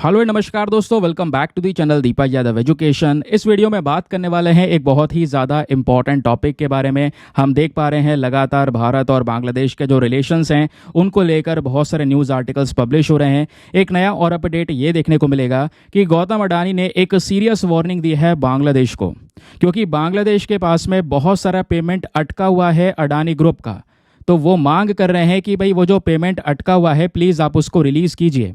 Hello नमस्कार दोस्तों, welcome back to the channel Deepak Yadav education. इस वीडियो में बात करने वाले हैं एक बहुत ही ज़्यादा इम्पॉर्टेंट टॉपिक के बारे में। हम देख पा रहे हैं लगातार भारत और बांग्लादेश के जो रिलेशंस हैं उनको लेकर बहुत सारे न्यूज़ आर्टिकल्स पब्लिश हो रहे हैं। एक नया और अपडेट ये देखने को मिलेगा कि गौतम अडानी ने एक सीरियस वार्निंग दी है बांग्लादेश को, क्योंकि बांग्लादेश के पास में बहुत सारा पेमेंट अटका हुआ है अडानी ग्रुप का। तो वो मांग कर रहे हैं कि भाई वो जो पेमेंट अटका हुआ है प्लीज़ आप उसको रिलीज़ कीजिए।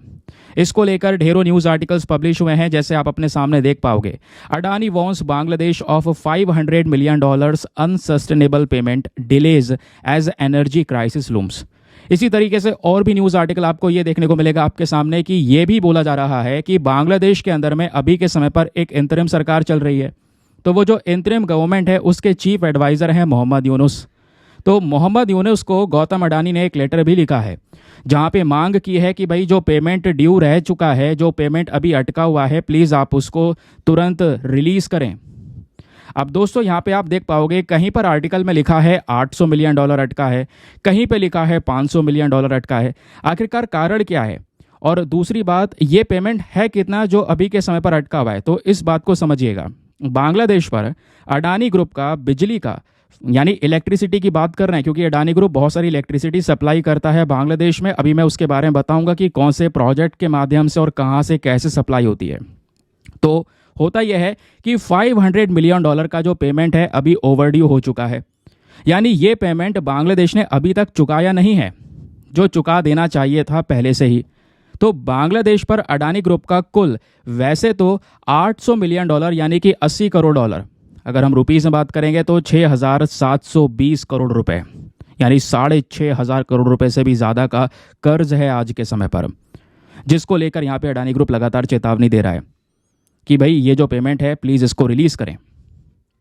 इसको लेकर ढेरों न्यूज़ आर्टिकल्स पब्लिश हुए हैं, जैसे आप अपने सामने देख पाओगे। Adani wants Bangladesh of $500 million unsustainable payment delays as energy crisis looms. इसी तरीके से और भी न्यूज़ आर्टिकल आपको ये देखने को मिलेगा आपके सामने कि ये भी बोला जा रहा है कि बांग्लादेश के अंदर में अभी के समय पर एक इंतरिम सरकार चल रही है। तो वो जो इंतरिम गवर्नमेंट है उसके चीफ एडवाइज़र हैं मोहम्मद यूनुस। तो मोहम्मद यूनुस को गौतम अडानी ने एक लेटर भी लिखा है जहां पे मांग की है कि भाई जो पेमेंट ड्यू रह चुका है, जो पेमेंट अभी अटका हुआ है, प्लीज़ आप उसको तुरंत रिलीज़ करें। अब दोस्तों यहाँ पे आप देख पाओगे कहीं पर आर्टिकल में लिखा है $800 मिलियन अटका है, कहीं पे लिखा है $500 मिलियन अटका है। आखिरकार कारण क्या है? और दूसरी बात, ये पेमेंट है कितना जो अभी के समय पर अटका हुआ है? तो इस बात को समझिएगा। बांग्लादेश पर अडानी ग्रुप का बिजली का यानी इलेक्ट्रिसिटी की बात कर रहे हैं, क्योंकि अडानी ग्रुप बहुत सारी इलेक्ट्रिसिटी सप्लाई करता है बांग्लादेश में। अभी मैं उसके बारे में बताऊंगा कि कौन से प्रोजेक्ट के माध्यम से और कहां से कैसे सप्लाई होती है। तो होता यह है कि $500 मिलियन का जो पेमेंट है अभी ओवरड्यू हो चुका है, यानी ये पेमेंट बांग्लादेश ने अभी तक चुकाया नहीं है जो चुका देना चाहिए था पहले से ही। तो बांग्लादेश पर अडानी ग्रुप का कुल वैसे तो $800 मिलियन यानी कि $80 करोड़, अगर हम रुपीस में बात करेंगे तो 6,720 करोड़ रुपए, यानी 6,500 करोड़ रुपए से भी ज़्यादा का कर्ज है आज के समय पर, जिसको लेकर यहाँ पे अडानी ग्रुप लगातार चेतावनी दे रहा है कि भाई ये जो पेमेंट है प्लीज़ इसको रिलीज़ करें,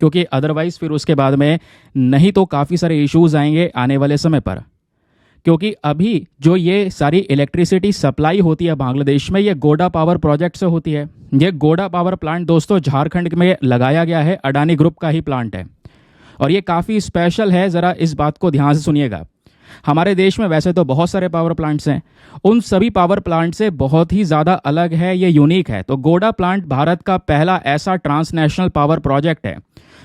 क्योंकि अदरवाइज़ फिर उसके बाद में नहीं तो काफ़ी सारे इश्यूज़ आएंगे आने वाले समय पर। क्योंकि अभी जो ये सारी इलेक्ट्रिसिटी सप्लाई होती है बांग्लादेश में, ये गोडा पावर प्रोजेक्ट से होती है। ये गोडा पावर प्लांट दोस्तों झारखंड में लगाया गया है, अडानी ग्रुप का ही प्लांट है और ये काफ़ी स्पेशल है। ज़रा इस बात को ध्यान से सुनिएगा। हमारे देश में वैसे तो बहुत सारे पावर प्लांट्स हैं, उन सभी पावर प्लांट से बहुत ही ज़्यादा अलग है, ये यूनिक है। तो गोडा प्लांट भारत का पहला ऐसा ट्रांसनेशनल पावर प्रोजेक्ट है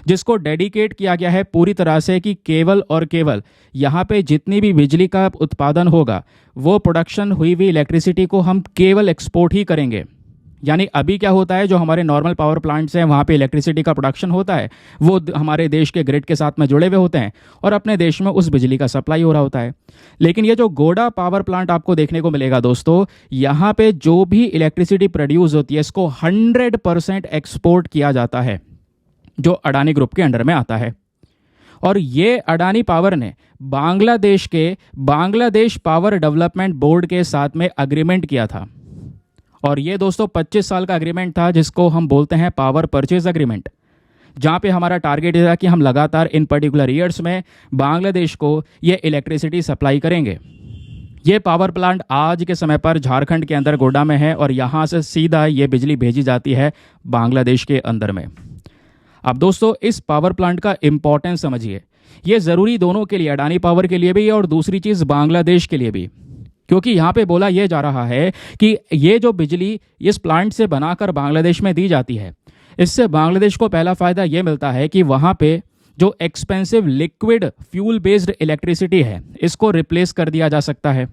जिसको डेडिकेट किया गया है पूरी तरह से कि केवल और केवल यहाँ पे जितनी भी बिजली का उत्पादन होगा वो प्रोडक्शन हुई हुई इलेक्ट्रिसिटी को हम केवल एक्सपोर्ट ही करेंगे। यानी अभी क्या होता है, जो हमारे नॉर्मल पावर प्लांट्स हैं वहाँ पे इलेक्ट्रिसिटी का प्रोडक्शन होता है, वो हमारे देश के ग्रिड के साथ में जुड़े हुए होते हैं और अपने देश में उस बिजली का सप्लाई हो रहा होता है। लेकिन ये जो गोडा पावर प्लांट आपको देखने को मिलेगा दोस्तों, यहाँ पे जो भी इलेक्ट्रिसिटी प्रोड्यूस होती है इसको 100% एक्सपोर्ट किया जाता है, जो अडानी ग्रुप के अंडर में आता है। और ये अडानी पावर ने बांग्लादेश पावर डेवलपमेंट बोर्ड के साथ में अग्रीमेंट किया था और ये दोस्तों 25 साल का अग्रीमेंट था, जिसको हम बोलते हैं पावर परचेज अग्रीमेंट, जहाँ पे हमारा टारगेट था कि हम लगातार इन पर्टिकुलर ईयर्स में बांग्लादेश को ये इलेक्ट्रिसिटी सप्लाई करेंगे। ये पावर प्लांट आज के समय पर झारखंड के अंदर गोडा में है और यहाँ से सीधा ये बिजली भेजी जाती है बांग्लादेश के अंदर में। अब दोस्तों इस पावर प्लांट का इंपॉर्टेंस समझिए, ये ज़रूरी दोनों के लिए, अडानी पावर के लिए भी और दूसरी चीज़ बांग्लादेश के लिए भी, क्योंकि यहाँ पे बोला यह जा रहा है कि ये जो बिजली इस प्लांट से बनाकर बांग्लादेश में दी जाती है, इससे बांग्लादेश को पहला फ़ायदा ये मिलता है कि वहाँ पे जो expensive liquid fuel based electricity है इसको रिप्लेस कर दिया जा सकता है।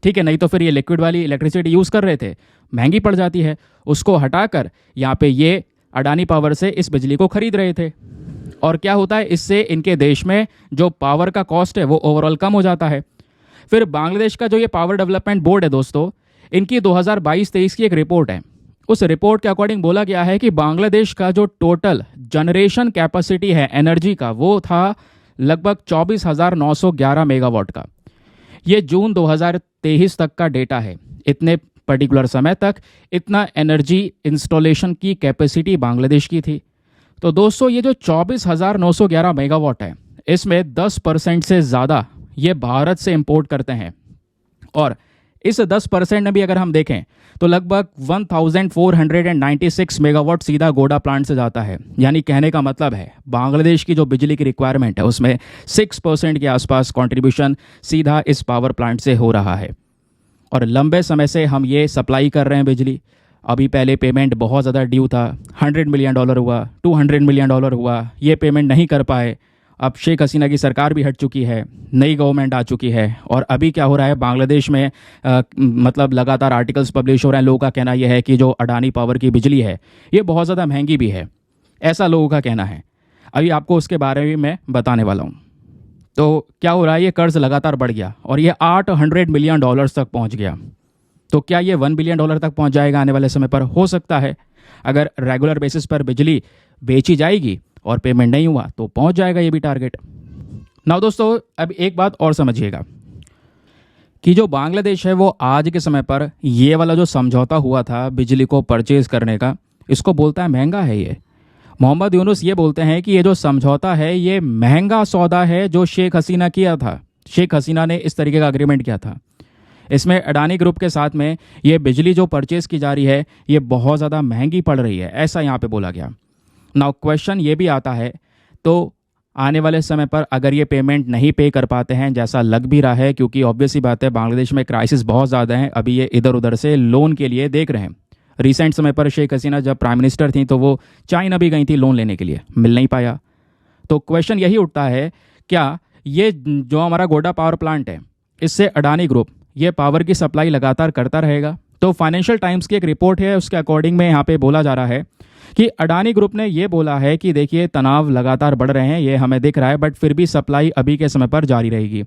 ठीक है, नहीं तो फिर ये लिक्विड वाली इलेक्ट्रिसिटी यूज़ कर रहे थे, महंगी पड़ जाती है, उसको हटाकर यहाँ पे ये अडानी पावर से इस बिजली को खरीद रहे थे। और क्या होता है, इससे इनके देश में जो पावर का कॉस्ट है वो ओवरऑल कम हो जाता है। फिर बांग्लादेश का जो ये पावर डेवलपमेंट बोर्ड है दोस्तों, इनकी 2022-23 की एक रिपोर्ट है। उस रिपोर्ट के अकॉर्डिंग बोला गया है कि बांग्लादेश का जो टोटल जनरेशन कैपेसिटी है एनर्जी का, वो था लगभग 24,911 मेगावाट का। ये जून 2023 तक का डेटा है। इतने पर्टिकुलर समय तक इतना एनर्जी इंस्टॉलेशन की कैपेसिटी बांग्लादेश की थी। तो दोस्तों ये जो 24,911 मेगावाट है, इसमें 10% से ज़्यादा ये भारत से इंपोर्ट करते हैं और इस 10% में भी अगर हम देखें तो लगभग 1496 मेगावाट सीधा गोडा प्लांट से जाता है। यानी कहने का मतलब है बांग्लादेश की जो बिजली की रिक्वायरमेंट है उसमें 6% के आसपास कंट्रीब्यूशन सीधा इस पावर प्लांट से हो रहा है और लंबे समय से हम ये सप्लाई कर रहे हैं बिजली। अभी पहले पेमेंट बहुत ज़्यादा ड्यू था, $100 मिलियन हुआ, $200 मिलियन हुआ, ये पेमेंट नहीं कर पाए। अब शेख हसीना की सरकार भी हट चुकी है, नई गवर्नमेंट आ चुकी है, और अभी क्या हो रहा है बांग्लादेश में मतलब लगातार आर्टिकल्स पब्लिश हो रहे हैं। लोगों का कहना यह है कि जो अडानी पावर की बिजली है ये बहुत ज़्यादा महंगी भी है, ऐसा लोगों का कहना है। अभी आपको उसके बारे में मैं बताने वाला हूँ। तो क्या हो रहा है, ये कर्ज लगातार बढ़ गया और ये $800 मिलियन तक पहुँच गया। तो क्या ये $1 बिलियन तक पहुँच जाएगा आने वाले समय पर? हो सकता है, अगर रेगुलर बेसिस पर बिजली बेची जाएगी और पेमेंट नहीं हुआ तो पहुंच जाएगा ये भी टारगेट। ना दोस्तों, अब एक बात और समझिएगा कि जो बांग्लादेश है वो आज के समय पर ये वाला जो समझौता हुआ था बिजली को परचेज करने का, इसको बोलता है महंगा है। ये मोहम्मद यूनुस ये बोलते हैं कि ये जो समझौता है ये महंगा सौदा है जो शेख हसीना किया था। शेख हसीना ने इस तरीके का अग्रीमेंट किया था। इसमें अडानी ग्रुप के साथ में ये बिजली जो परचेज की जा रही है ये बहुत ज़्यादा महंगी पड़ रही है, ऐसा यहाँ पे बोला गया। नाउ क्वेश्चन ये भी आता है, तो आने वाले समय पर अगर ये पेमेंट नहीं पे कर पाते हैं, जैसा लग भी रहा है, क्योंकि ऑब्वियस सी बात है बांग्लादेश में क्राइसिस बहुत ज़्यादा है, अभी ये इधर उधर से लोन के लिए देख रहे हैं। रिसेंट समय पर शेख हसीना जब प्राइम मिनिस्टर थी तो वो चाइना भी गई थी लोन लेने के लिए, मिल नहीं पाया। तो क्वेश्चन यही उठता है, क्या ये जो हमारा गोडा पावर प्लांट है इससे अडानी ग्रुप ये पावर की सप्लाई लगातार करता रहेगा? तो फाइनेंशियल टाइम्स की एक रिपोर्ट है, उसके अकॉर्डिंग में यहाँ पे बोला जा रहा है कि अडानी ग्रुप ने ये बोला है कि देखिए तनाव लगातार बढ़ रहे हैं, ये हमें दिख रहा है, बट फिर भी सप्लाई अभी के समय पर जारी रहेगी।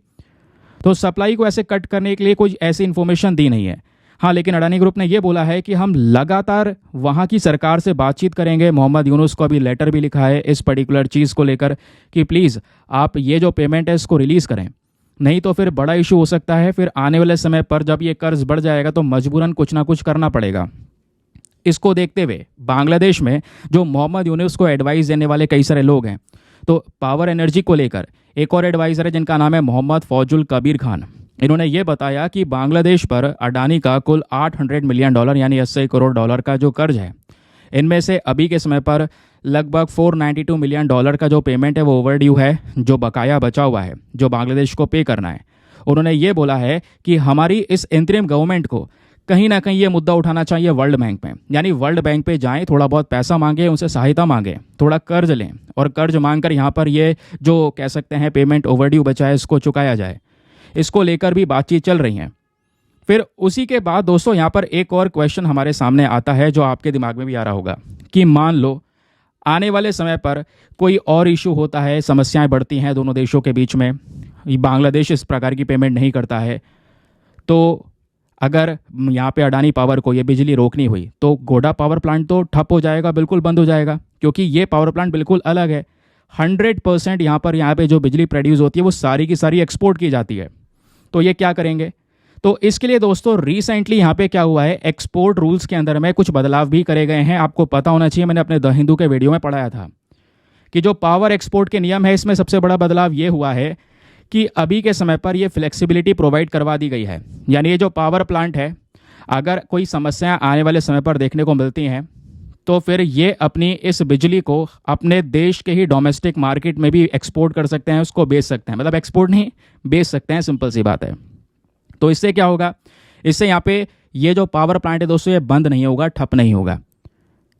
तो सप्लाई को ऐसे कट करने के लिए कोई ऐसी इन्फॉर्मेशन दी नहीं है। हाँ, लेकिन अडानी ग्रुप ने ये बोला है कि हम लगातार वहाँ की सरकार से बातचीत करेंगे। मोहम्मद यूनुस को अभी लेटर भी लिखा है इस पर्टिकुलर चीज़ को लेकर कि प्लीज़ आप ये जो पेमेंट है इसको रिलीज़ करें, नहीं तो फिर बड़ा इशू हो सकता है। फिर आने वाले समय पर जब ये कर्ज बढ़ जाएगा तो मजबूरन कुछ ना कुछ करना पड़ेगा। इसको देखते हुए बांग्लादेश में जो मोहम्मद यूनुस को एडवाइस देने वाले कई सारे लोग हैं, तो पावर एनर्जी को लेकर एक और एडवाइज़र है जिनका नाम है मोहम्मद फौजुल कबीर खान। इन्होंने ये बताया कि बांग्लादेश पर अडानी का कुल $800 मिलियन यानी $80 करोड़ का जो कर्ज है, इनमें से अभी के समय पर लगभग $492 मिलियन का जो पेमेंट है वो ओवरड्यू है, जो बकाया बचा हुआ है, जो बांग्लादेश को पे करना है। उन्होंने ये बोला है कि हमारी इस इंतरिम गवर्नमेंट को कहीं ना कहीं ये मुद्दा उठाना चाहिए वर्ल्ड बैंक में, यानी वर्ल्ड बैंक पे जाएं, थोड़ा बहुत पैसा मांगे, उनसे सहायता मांगे, थोड़ा कर्ज लें और कर्ज मांगकर यहाँ पर ये जो कह सकते हैं पेमेंट ओवरड्यू बचा है इसको चुकाया जाए। इसको लेकर भी बातचीत चल रही है। फिर उसी के बाद दोस्तों यहाँ पर एक और क्वेश्चन हमारे सामने आता है जो आपके दिमाग में भी आ रहा होगा कि मान लो आने वाले समय पर कोई और इशू होता है, समस्याएं बढ़ती हैं दोनों देशों के बीच में, बांग्लादेश इस प्रकार की पेमेंट नहीं करता है, तो अगर यहाँ पे अडानी पावर को ये बिजली रोकनी हुई तो गोडा पावर प्लांट तो ठप हो जाएगा, बिल्कुल बंद हो जाएगा, क्योंकि ये पावर प्लांट बिल्कुल अलग है। 100% यहाँ पे जो बिजली प्रोड्यूस होती है वो सारी की सारी एक्सपोर्ट की जाती है। तो ये क्या करेंगे? तो इसके लिए दोस्तों रिसेंटली यहाँ पे क्या हुआ है, एक्सपोर्ट रूल्स के अंदर में कुछ बदलाव भी करे गए हैं। आपको पता होना चाहिए, मैंने अपने द हिंदू के वीडियो में पढ़ाया था कि जो पावर एक्सपोर्ट के नियम है इसमें सबसे बड़ा बदलाव ये हुआ है कि अभी के समय पर ये फ्लेक्सिबिलिटी प्रोवाइड करवा दी गई है। यानी ये जो पावर प्लांट है, अगर कोई समस्याएं आने वाले समय पर देखने को मिलती हैं तो फिर ये अपनी इस बिजली को अपने देश के ही डोमेस्टिक मार्केट में भी एक्सपोर्ट कर सकते हैं, उसको बेच सकते हैं, मतलब एक्सपोर्ट नहीं बेच सकते हैं, सिंपल सी बात है। तो इससे क्या होगा, इससे यहाँ पे ये जो पावर प्लांट है दोस्तों ये बंद नहीं होगा, ठप नहीं होगा,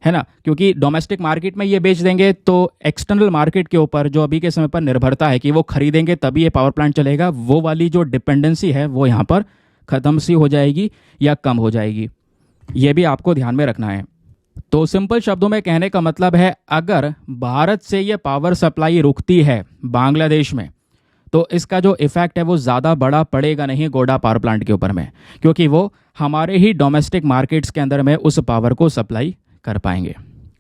है ना, क्योंकि डोमेस्टिक मार्केट में ये बेच देंगे तो एक्सटर्नल मार्केट के ऊपर जो अभी के समय पर निर्भरता है कि वो खरीदेंगे तभी ये पावर प्लांट चलेगा, वो वाली जो डिपेंडेंसी है वो यहाँ पर ख़त्म सी हो जाएगी या कम हो जाएगी। ये भी आपको ध्यान में रखना है। तो सिंपल शब्दों में कहने का मतलब है, अगर भारत से ये पावर सप्लाई रुकती है बांग्लादेश में तो इसका जो इफेक्ट है वो ज़्यादा बड़ा पड़ेगा नहीं गोडा पावर प्लांट के ऊपर में, क्योंकि वो हमारे ही डोमेस्टिक मार्केट्स के अंदर में उस पावर को सप्लाई कर पाएंगे।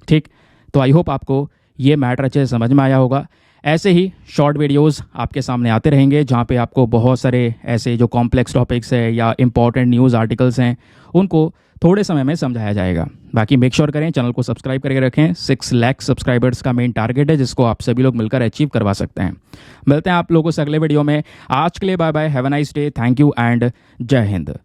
ठीक, तो आई होप आपको ये मैटर अच्छे से समझ में आया होगा। ऐसे ही शॉर्ट वीडियोस आपके सामने आते रहेंगे जहाँ पे आपको बहुत सारे ऐसे जो कॉम्प्लेक्स टॉपिक्स है या इंपॉर्टेंट न्यूज़ आर्टिकल्स हैं उनको थोड़े समय में समझाया जाएगा। बाकी मेक श्योर करें चैनल को सब्सक्राइब करके रखें। 6 लाख सब्सक्राइबर्स का मेन टारगेट है जिसको आप सभी लोग मिलकर अचीव करवा सकते हैं। मिलते हैं आप लोगों से अगले वीडियो में। आज के लिए bye bye, have a nice day, thank you and जय हिंद।